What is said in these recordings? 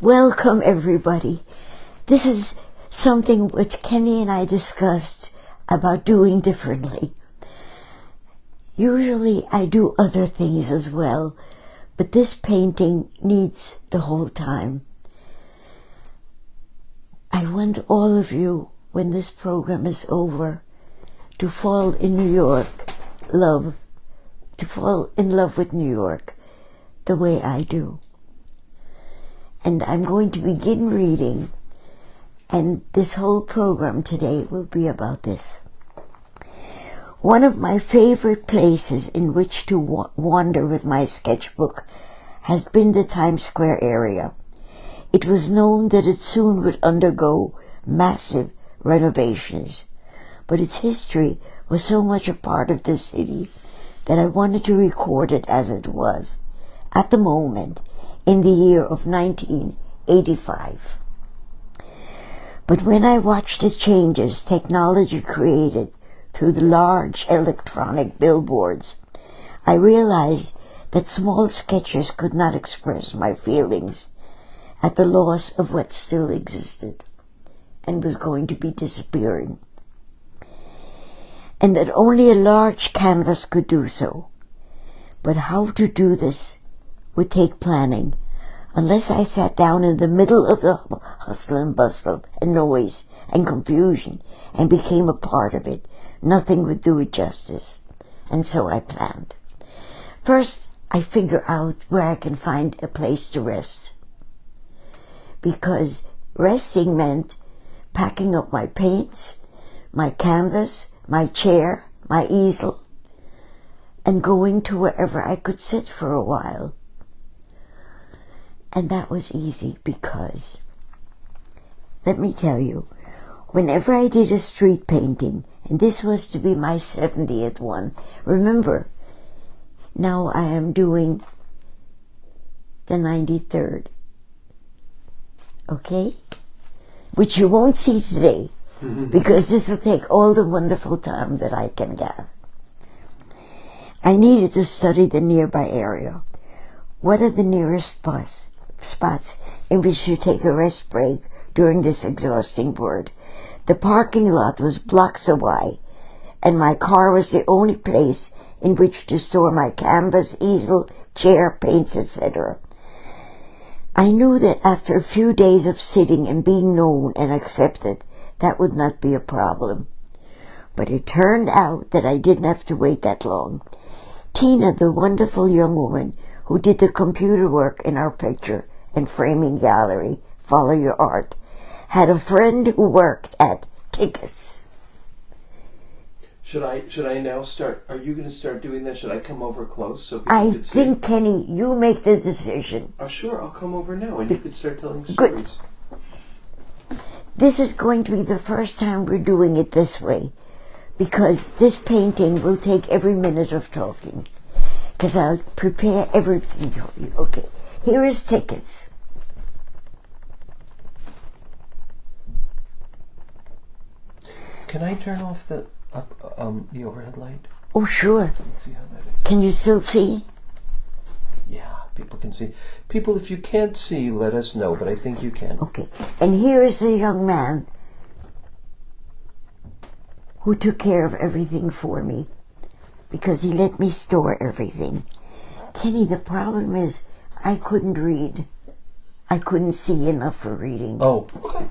Welcome, everybody. This is something which Kenny and I discussed about doing differently. Usually I do other things as well, but this painting needs the whole time. I want all of you, when this program is over, to fall in love with New York, the way I do. And I'm going to begin reading, and this whole program today will be about this. One of my favorite places in which to wander with my sketchbook has been the Times Square area. It was known that it soon would undergo massive renovations, but its history was so much a part of the city that I wanted to record it as it was, at the moment, in the year of 1985. But when I watched the changes technology created through the large electronic billboards, I realized that small sketches could not express my feelings at the loss of what still existed and was going to be disappearing, and that only a large canvas could do so. But how to do this would take planning. Unless I sat down in the middle of the hustle and bustle and noise and confusion and became a part of it, nothing would do it justice. And so I planned. First, I figure out where I can find a place to rest, because resting meant packing up my paints, my canvas, my chair, my easel, and going to wherever I could sit for a while. And that was easy because, let me tell you, whenever I did a street painting, and this was to be my 70th one, remember, now I am doing the 93rd, okay? Which you won't see today, because this will take all the wonderful time that I can have. I needed to study the nearby area. What are the nearest spots in which to take a rest break during this exhausting work? The parking lot was blocks away, and my car was the only place in which to store my canvas, easel, chair, paints, etc. I knew that after a few days of sitting and being known and accepted, that would not be a problem. But it turned out that I didn't have to wait that long. Tina, the wonderful young woman who did the computer work in our picture and framing gallery, Follow Your Art, had a friend who worked at Tickets. Should I now start? Are you going to start doing that? Should I come over close so people I can see? think, Kenny, you make the decision. Oh, sure. I'll come over now, and you could start telling stories. Good. This is going to be the first time we're doing it this way, because this painting will take every minute of talking, because I'll prepare everything for you. Okay, here is Tickets. Can I turn off the overhead light? Oh, sure. Let's see how that is. Can you still see? Yeah, people can see. People, if you can't see, let us know, but I think you can. Okay, and here is the young man who took care of everything for me, because he let me store everything. Kenny, the problem is I couldn't read. I couldn't see enough for reading. Oh, okay.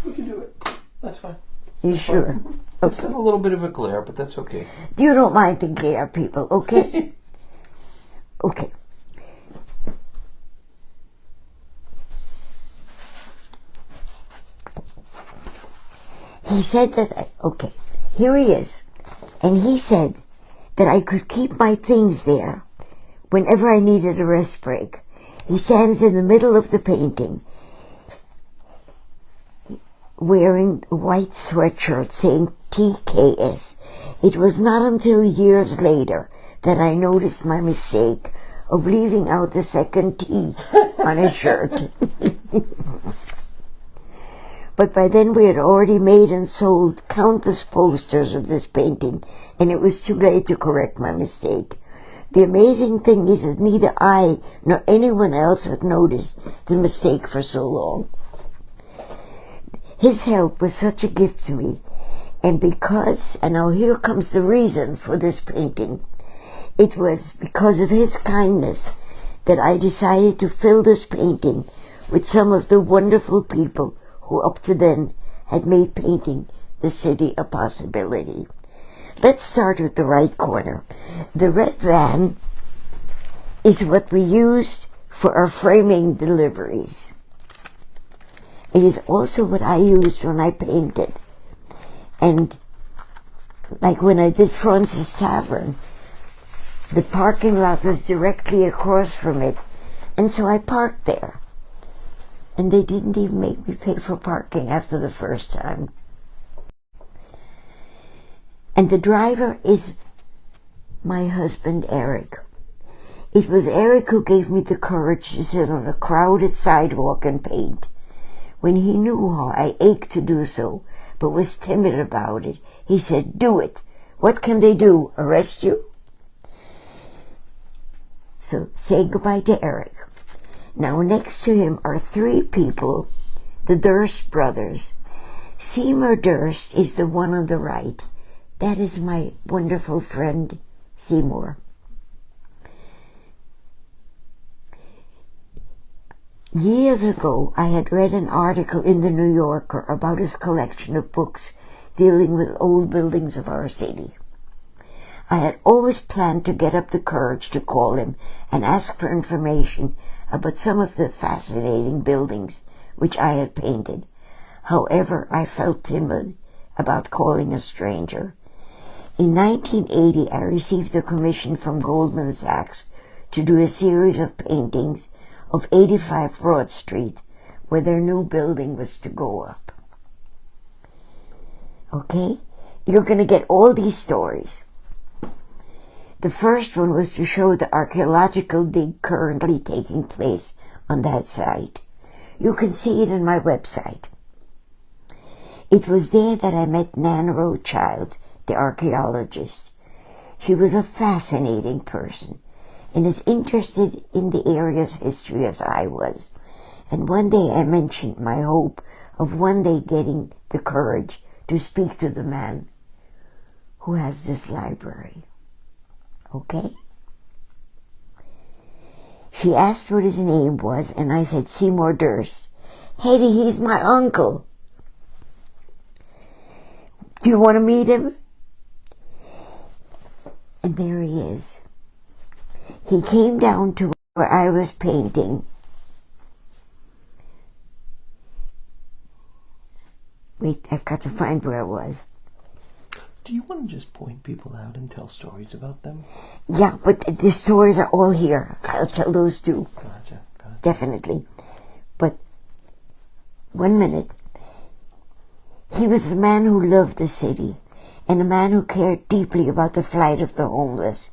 We can do it. That's fine. You sure? It's a little bit of a glare, but that's okay. You don't mind the glare, people, okay? Okay. He said that, okay, here he is. And he said that I could keep my things there whenever I needed a rest break. He stands in the middle of the painting, wearing a white sweatshirt saying TKS. It was not until years later that I noticed my mistake of leaving out the second T on his shirt. But by then we had already made and sold countless posters of this painting, and it was too late to correct my mistake. The amazing thing is that neither I nor anyone else had noticed the mistake for so long. His help was such a gift to me, and now here comes the reason for this painting. It was because of his kindness that I decided to fill this painting with some of the wonderful people who up to then had made painting the city a possibility. Let's start with the right corner. The red van is what we used for our framing deliveries. It is also what I used when I painted. And like when I did Francis Tavern, the parking lot was directly across from it, and so I parked there. And they didn't even make me pay for parking after the first time. And the driver is my husband, Eric. It was Eric who gave me the courage to sit on a crowded sidewalk and paint. When he knew how I ached to do so, but was timid about it, he said, "Do it. What can they do? Arrest you?" So say goodbye to Eric. Now next to him are three people, the Durst brothers. Seymour Durst is the one on the right. That is my wonderful friend, Seymour. Years ago, I had read an article in the New Yorker about his collection of books dealing with old buildings of our city. I had always planned to get up the courage to call him and ask for information about some of the fascinating buildings which I had painted. However, I felt timid about calling a stranger. In 1980, I received a commission from Goldman Sachs to do a series of paintings of 85 Broad Street, where their new building was to go up. Okay? You're going to get all these stories. The first one was to show the archaeological dig currently taking place on that site. You can see it in my website. It was there that I met Nan Rothschild, the archaeologist. She was a fascinating person and as interested in the area's history as I was. And one day I mentioned my hope of one day getting the courage to speak to the man who has this library. Okay? She asked what his name was, and I said Seymour Durst. Hedy, he's my uncle. Do you want to meet him? And there he is. He came down to where I was painting. Wait, I've got to find where I was. Do you want to just point people out and tell stories about them? Yeah, but the stories are all here. I'll tell those too. Gotcha. Definitely. But 1 minute. He was a man who loved the city and a man who cared deeply about the plight of the homeless.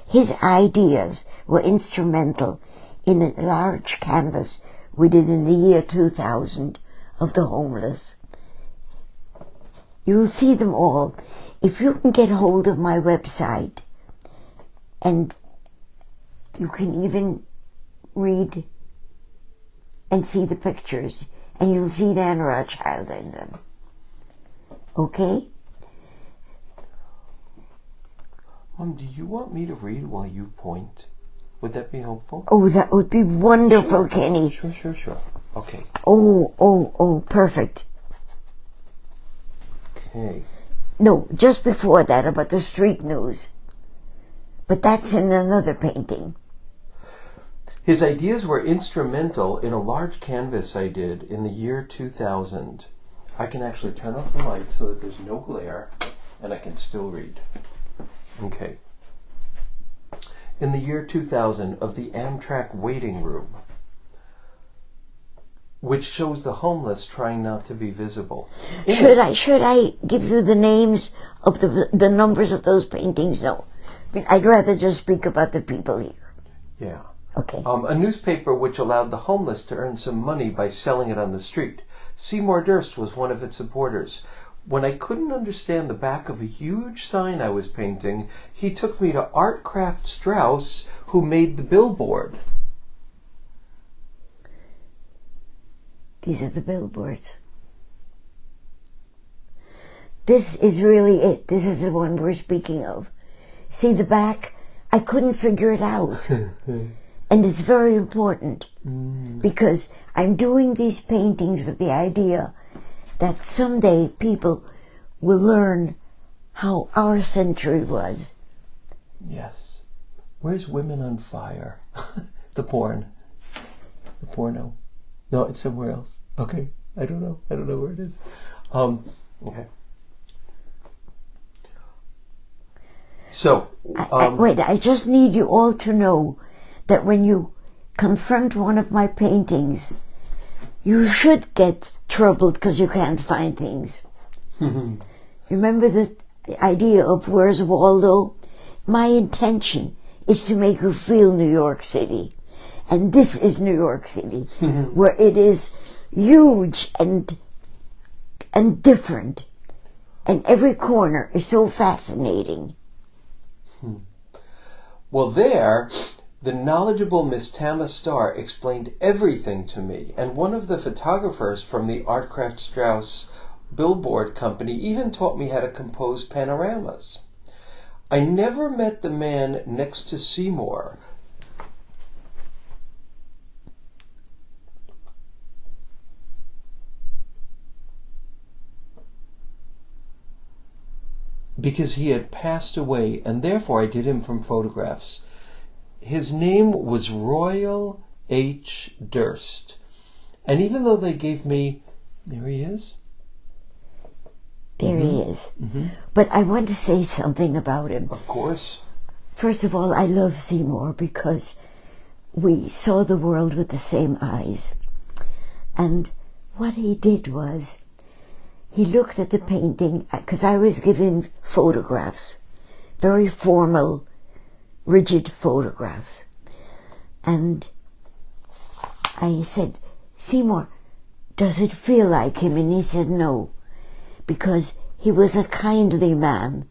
His ideas were instrumental in a large canvas we did in the year 2000 of the homeless. You'll see them all. If you can get hold of my website, and you can even read and see the pictures, and you'll see Nan Rothschild in them. Okay? Mom, do you want me to read while you point? Would that be helpful? Oh, that would be wonderful, Kenny. Sure. Okay. Oh, perfect. Okay. No, just before that, about the street news. But that's in another painting. His ideas were instrumental in a large canvas I did in the year 2000. I can actually turn off the light so that there's no glare and I can still read. Okay. In the year 2000 of the Amtrak waiting room, which shows the homeless trying not to be visible. Should I give you the names of the numbers of those paintings? No. I'd rather just speak about the people here. Yeah. Okay. A newspaper which allowed the homeless to earn some money by selling it on the street. Seymour Durst was one of its supporters. When I couldn't understand the back of a huge sign I was painting, he took me to Artcraft Strauss, who made the billboard. These are the billboards. This is really it. This is the one we're speaking of. See the back? I couldn't figure it out. And it's very important because I'm doing these paintings with the idea that someday people will learn how our century was. Yes. Where's Women on Fire? The porn. The porno. No, it's somewhere else. Okay. I don't know where it is. Okay. So, wait, I just need you all to know that when you confront one of my paintings, you should get troubled because you can't find things. Remember the idea of Where's Waldo? My intention is to make you feel New York City. And this is New York City, where it is huge and different. And every corner is so fascinating. Well, there, the knowledgeable Miss Tama Starr explained everything to me, and one of the photographers from the Artcraft Strauss billboard company even taught me how to compose panoramas. I never met the man next to Seymour, because he had passed away, and therefore I did him from photographs. His name was Royal H. Durst. And even though they gave me... There he is. There he is. But I want to say something about him. Of course. First of all, I love Seymour because we saw the world with the same eyes. And what he did was, he looked at the painting, because I was given photographs, very formal, rigid photographs. And I said, Seymour, does it feel like him? And he said no, because he was a kindly man.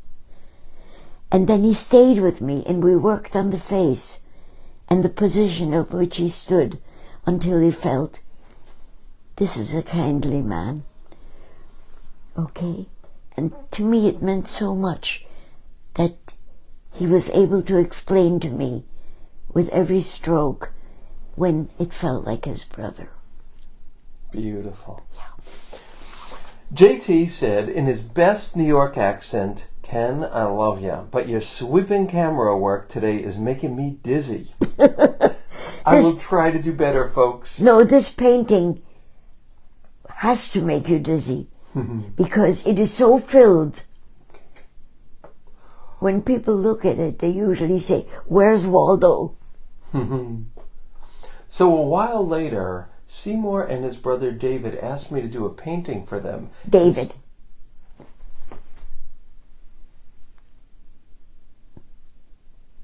And then he stayed with me and we worked on the face and the position of which he stood until he felt, this is a kindly man. Okay? And to me it meant so much that he was able to explain to me with every stroke when it felt like his brother. Beautiful. Yeah. JT said in his best New York accent, Ken, I love ya, but your sweeping camera work today is making me dizzy. I will try to do better, folks. No, this painting has to make you dizzy because it is so filled. When people look at it, they usually say, where's Waldo? So a while later, Seymour and his brother David asked me to do a painting for them. David.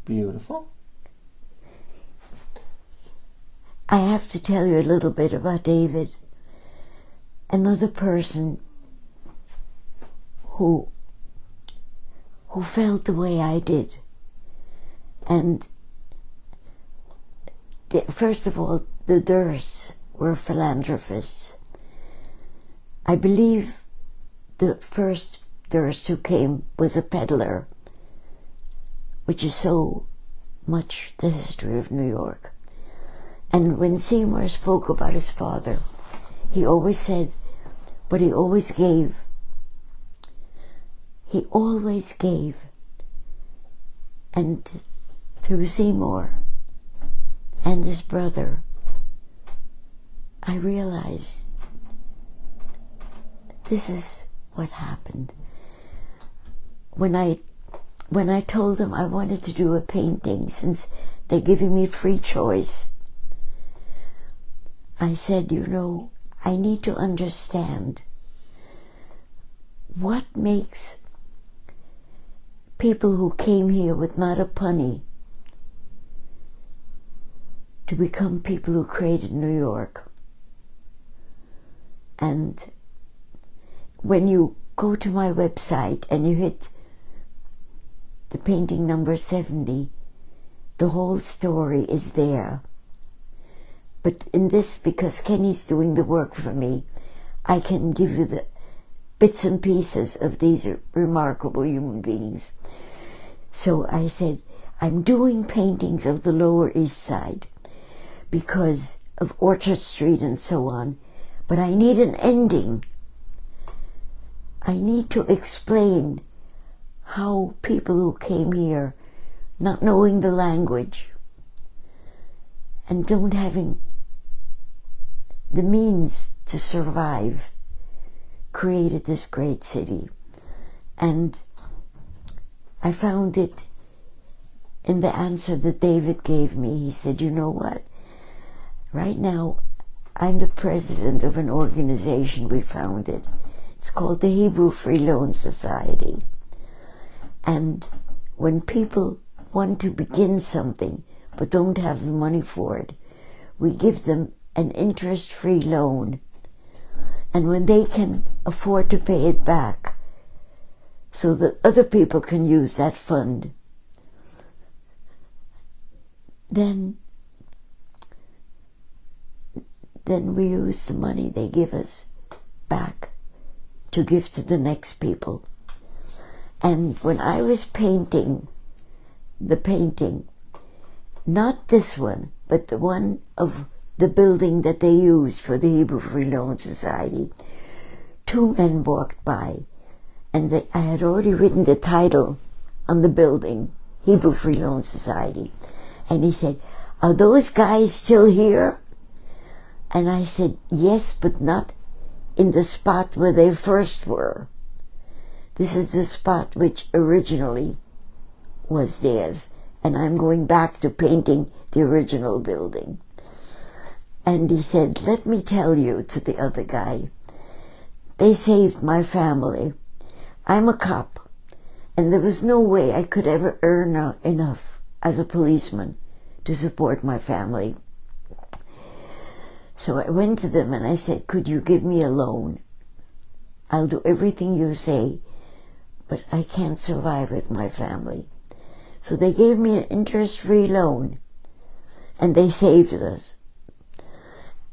Beautiful. I have to tell you a little bit about David. Another person who felt the way I did. And first of all, the Dursts were philanthropists. I believe the first Durst who came was a peddler, which is so much the history of New York. And when Seymour spoke about his father, he always said, but he always gave. He always gave. And through Seymour and his brother, I realized this is what happened. When I told them I wanted to do a painting, since they're giving me free choice, I said, you know, I need to understand what makes people who came here with not a penny to become people who created New York. And when you go to my website and you hit the painting number 70, the whole story is there. But in this, because Kenny's doing the work for me, I can give you the bits and pieces of these remarkable human beings. So I said, I'm doing paintings of the Lower East Side because of Orchard Street and so on, but I need an ending. I need to explain how people who came here, not knowing the language and don't having the means to survive, created this great city. And I found it in the answer that David gave me. He said, you know what? Right now, I'm the president of an organization we founded. It's called the Hebrew Free Loan Society. And when people want to begin something but don't have the money for it, we give them an interest-free loan. And when they can afford to pay it back, so that other people can use that fund, then we use the money they give us back to give to the next people. And when I was painting the painting, not this one, but the one of the building that they used for the Hebrew Free Loan Society, two men walked by, and I had already written the title on the building, Hebrew Free Loan Society. And he said, are those guys still here? And I said, yes, but not in the spot where they first were. This is the spot which originally was theirs, and I'm going back to painting the original building. And he said, let me tell you, to the other guy, they saved my family. I'm a cop, and there was no way I could ever earn enough as a policeman to support my family. So I went to them and I said, could you give me a loan? I'll do everything you say, but I can't survive with my family. So they gave me an interest-free loan, and they saved us.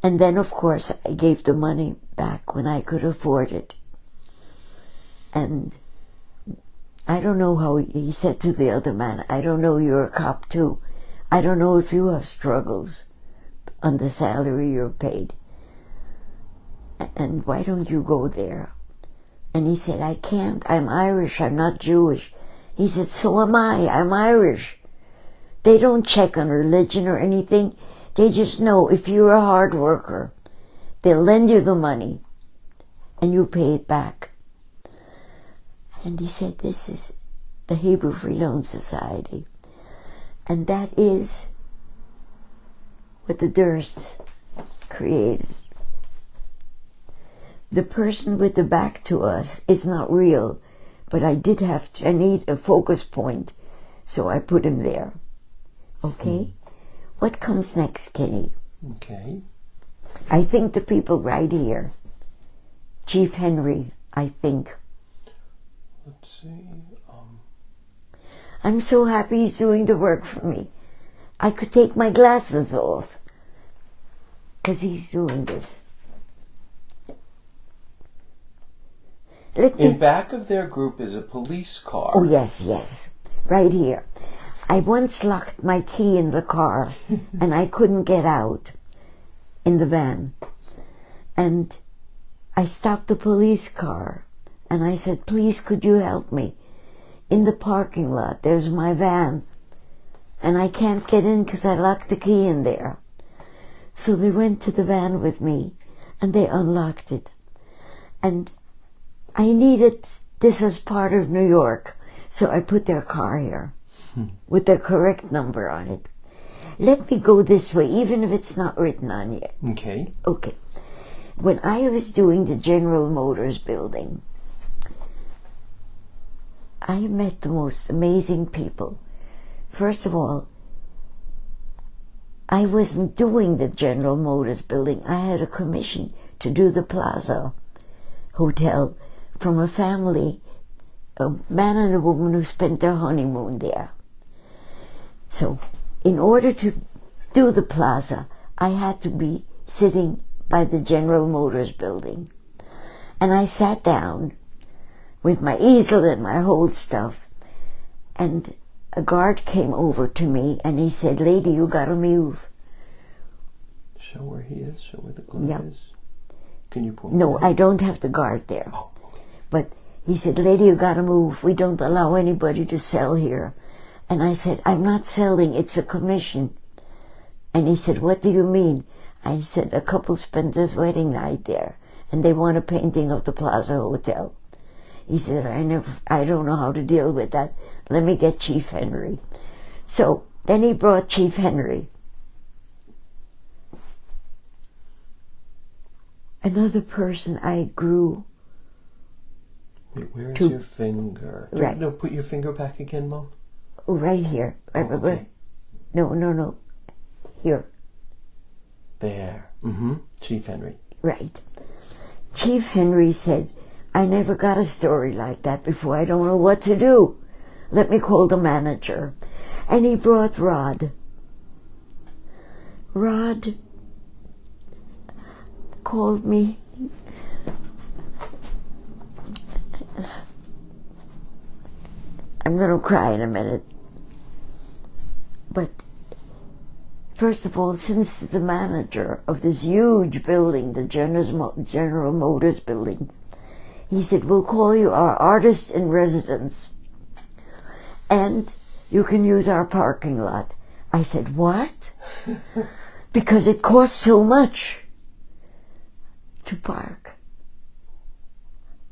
And then, of course, I gave the money back when I could afford it. And I don't know how he said to the other man, I don't know, you're a cop too. I don't know if you have struggles on the salary you're paid. And why don't you go there? And he said, I can't. I'm Irish. I'm not Jewish. He said, so am I. I'm Irish. They don't check on religion or anything. They just know if you're a hard worker, they'll lend you the money and you pay it back. And he said, this is the Hebrew Free Loan Society. And that is what the Dursts created. The person with the back to us is not real, but I need a focus point, so I put him there. Okay? What comes next, Kenny? Okay. I think the people right here. Chief Henry, I think. Let's see. I'm so happy he's doing the work for me. I could take my glasses off because he's doing this. In back of their group is a police car. Oh, yes, yes. Right here. I once locked my key in the car and I couldn't get out in the van. And I stopped the police car and I said, please, could you help me? In the parking lot, there's my van and I can't get in because I locked the key in there. So they went to the van with me and they unlocked it. And I needed this as part of New York, so I put their car here with the correct number on it. Let me go this way, even if it's not written on yet. Okay. Okay. When I was doing the General Motors building, I met the most amazing people. First of all, I wasn't doing the General Motors building. I had a commission to do the Plaza Hotel from a family, a man and a woman who spent their honeymoon there. So, in order to do the plaza, I had to be sitting by the General Motors building. And I sat down with my easel and my whole stuff, and a guard came over to me and he said, "Lady, you gotta move." Show where he is, show where the guard Yep. is. Can you point No, that? I don't have the guard there. Oh, okay. But he said, "Lady, you gotta move. We don't allow anybody to sell here." And I said, "I'm not selling, it's a commission." And he said, "What do you mean?" I said, "A couple spent their wedding night there, and they want a painting of the Plaza Hotel." He said, I don't know how to deal with that. Let me get Chief Henry." So then he brought Chief Henry. Another person I grew. Wait, where is To- your finger? Right. No, put your finger back again, Mom. Right here. Oh, okay. No. Here. There. Chief Henry. Right. Chief Henry said, "I never got a story like that before. I don't know what to do. Let me call the manager." And he brought Rod. Rod called me. I'm going to cry in a minute. But first of all, since the manager of this huge building, the General Motors building, he said, "We'll call you our artist in residence, and you can use our parking lot." I said, "What?" Because it costs so much to park.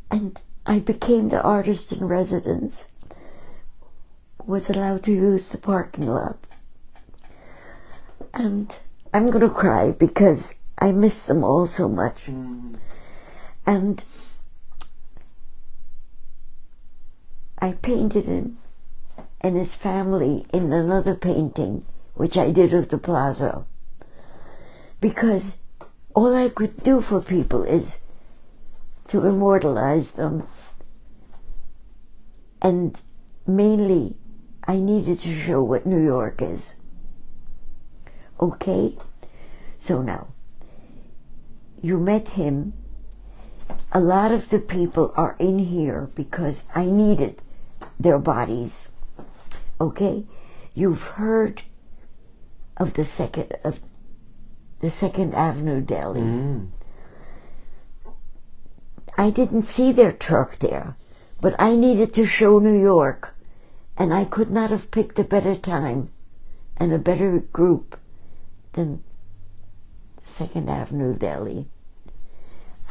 And I became the artist in residence, was allowed to use the parking lot. And I'm going to cry because I miss them all so much. And I painted him and his family in another painting, which I did of the plaza. Because all I could do for people is to immortalize them. And mainly, I needed to show what New York is. Okay? So now, you met him. A lot of the people are in here because I needed their bodies. Okay? You've heard of the Second Avenue Deli. I didn't see their truck there, but I needed to show New York, and I could not have picked a better time and a better group than the Second Avenue Deli.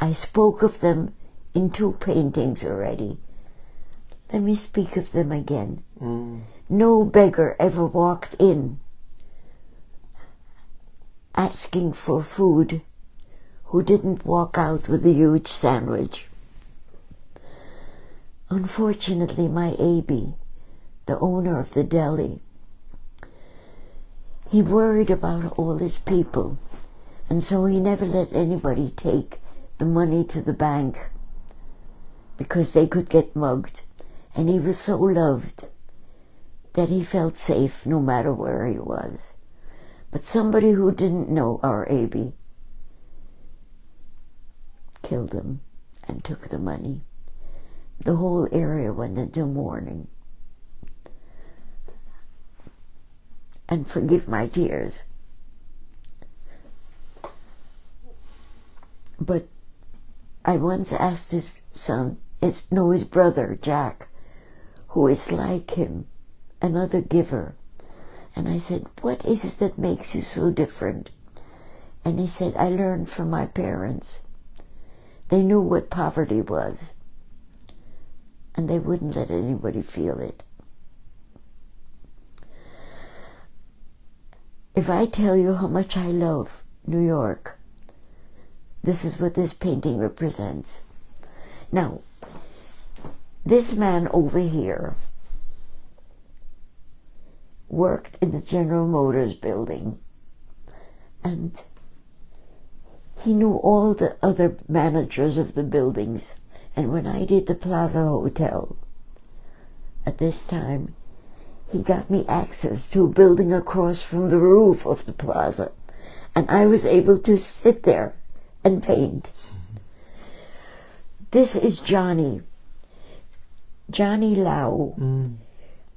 I spoke of them in 2 paintings already. Let me speak of them again. No beggar ever walked in asking for food who didn't walk out with a huge sandwich. Unfortunately, my Aby, the owner of the deli, he worried about all his people, and so he never let anybody take the money to the bank because they could get mugged, and he was so loved that he felt safe no matter where he was. But somebody who didn't know our Aby killed him and took the money. The whole area went into mourning. And forgive my tears. But I once asked his son, his brother, Jack, who is like him, another giver. And I said, "What is it that makes you so different?" And he said, "I learned from my parents. They knew what poverty was, and they wouldn't let anybody feel it." If I tell you how much I love New York, this is what this painting represents. Now, this man over here worked in the General Motors building, and he knew all the other managers of the buildings, And when I did the Plaza Hotel at this time, he got me access to a building across from the roof of the plaza. And I was able to sit there and paint. This is Johnny Lau.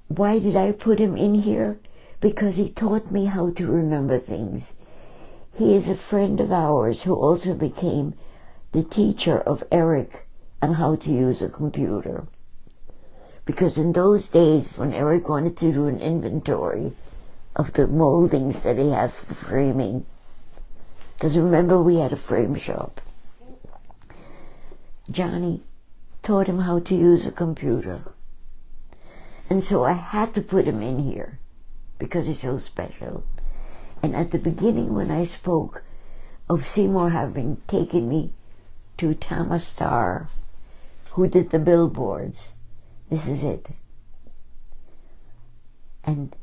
Why did I put him in here? Because he taught me how to remember things. He is a friend of ours who also became the teacher of Eric on how to use a computer. Because in those days, when Eric wanted to do an inventory of the moldings that he has for framing, because remember we had a frame shop, Johnny taught him how to use a computer. And so I had to put him in here because he's so special. And at the beginning, when I spoke of Seymour having taken me to Thomas Starr, who did the billboards, this is it. And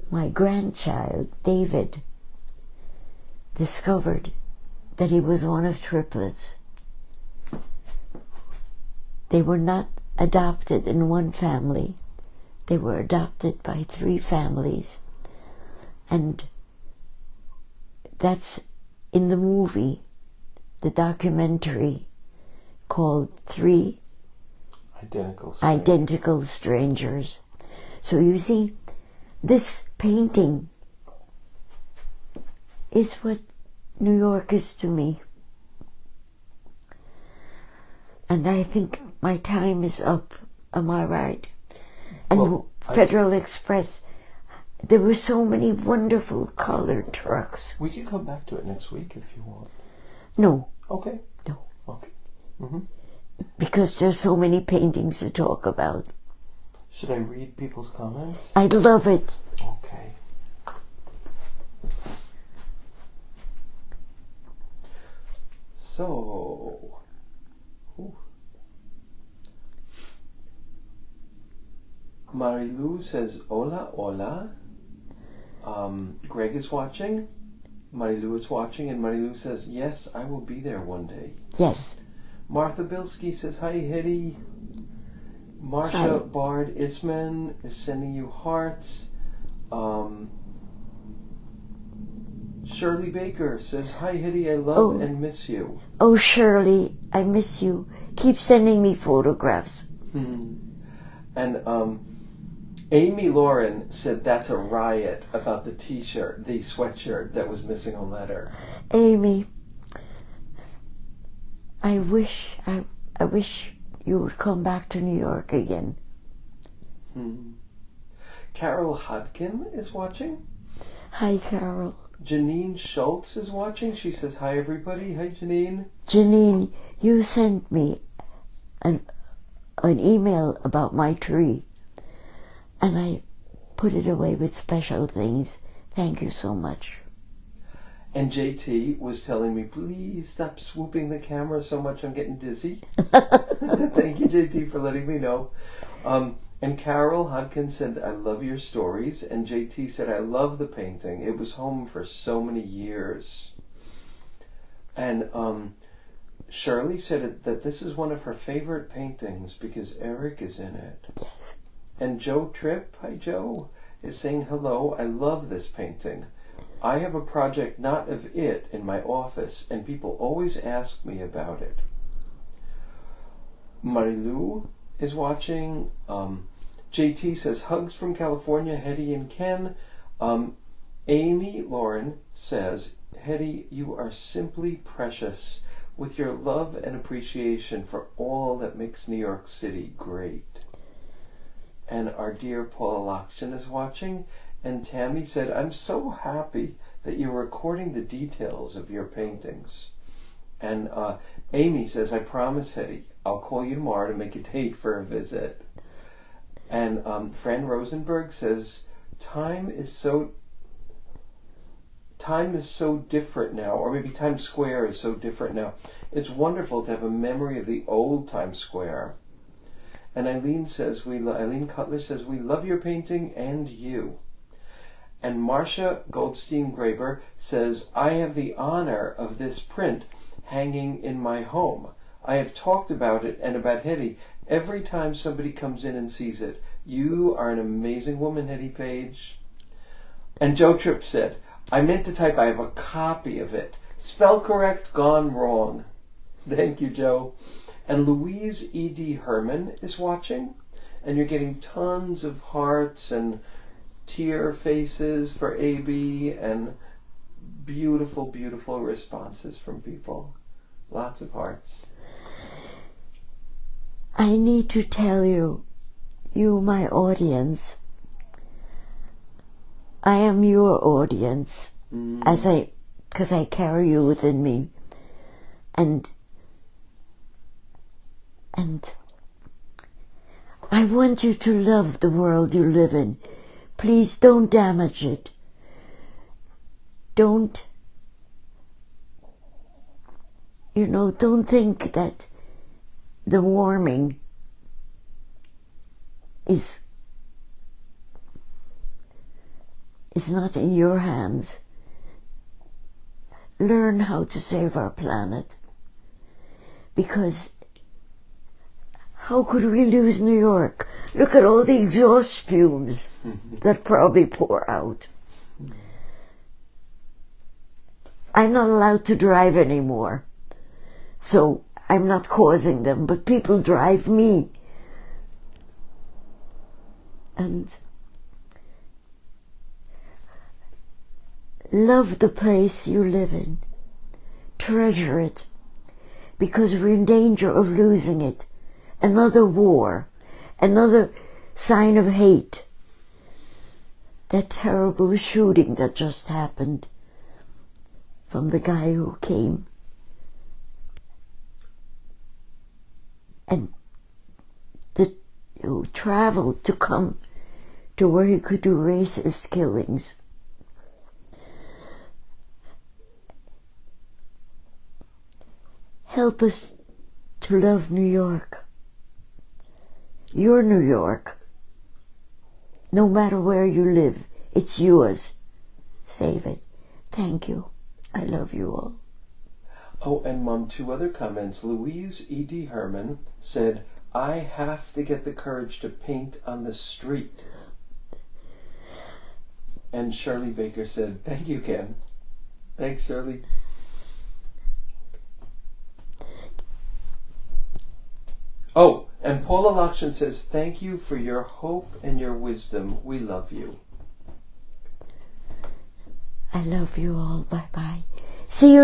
my grandchild, David, discovered that he was one of triplets. They were not adopted in one family. They were adopted by 3 families. And that's in the movie, the documentary called 3 Identical Strangers. So you see, this painting is what New York is to me. And I think my time is up. Am I right? And well, Federal Express, there were so many wonderful colored trucks. We could come back to it next week if you want. No. Okay. No. Okay. Because there's so many paintings to talk about. Should I read people's comments? I'd love it. Okay. So, Marilu says, hola, hola. Greg is watching. Marilu is watching, and Marilu says, yes, I will be there one day. Yes. Martha Bilski says, hi, Hedy. Marcia Bard Isman is sending you hearts. Shirley Baker says, hi, Hedy, I love and miss you. Oh, Shirley, I miss you. Keep sending me photographs. And Amy Lauren said that's a riot about the t-shirt, the sweatshirt that was missing a letter. Amy, I wish you would come back to New York again. Carol Hodkin is watching. Hi, Carol. Janine Schultz is watching. She says, hi, everybody. Hi, Janine. Janine, you sent me an email about my tree, and I put it away with special things. Thank you so much. And JT was telling me, please stop swooping the camera so much, I'm getting dizzy. Thank you, JT, for letting me know. And Carol Hodkin said, I love your stories. And JT said, I love the painting. It was home for so many years. And Shirley said that this is one of her favorite paintings because Eric is in it. And Joe Tripp, hi Joe, is saying, hello, I love this painting. I have a project not of it in my office, and people always ask me about it. Marilu is watching. JT says, hugs from California, Hedy and Ken. Amy Lauren says, Hedy, you are simply precious with your love and appreciation for all that makes New York City great. And our dear Paula Lakshan is watching. And Tammy said, I'm so happy that you're recording the details of your paintings. And Amy says, I promise, Hedy, I'll call you tomorrow to make a date for a visit. And Fran Rosenberg says, time is so different now, or maybe Times Square is so different now. It's wonderful to have a memory of the old Times Square. And Eileen Cutler says, we love your painting and you. And Marcia Goldstein-Graber says, I have the honor of this print hanging in my home. I have talked about it and about Hedy every time somebody comes in and sees it. You are an amazing woman, Hedy Page. And Joe Tripp said, I meant to type I have a copy of it. Spell correct, gone wrong. Thank you, Joe. And Louise E.D. Herman is watching. And you're getting tons of hearts and tear faces for AB and beautiful, beautiful responses from people. Lots of hearts. I need to tell you, my audience, I am your audience, because I carry you within me, and I want you to love the world you live in. Please don't damage it. Don't think that the warming is not in your hands. Learn how to save our planet. Because how could we lose New York? Look at all the exhaust fumes that probably pour out. I'm not allowed to drive anymore, so I'm not causing them, but people drive me. And love the place you live in. Treasure it, because we're in danger of losing it. Another war, another sign of hate. That terrible shooting that just happened from the guy who came and who traveled to come to where he could do racist killings. Help us to love New York. Your New York. No matter where you live, it's yours. Save it. Thank you. I love you all. Oh, and Mom, 2 other comments. Louise E.D. Herman said, I have to get the courage to paint on the street. And Shirley Baker said, thank you, Ken. Thanks, Shirley. Oh, and Paula Lakshan says, thank you for your hope and your wisdom. We love you. I love you all. Bye-bye. See you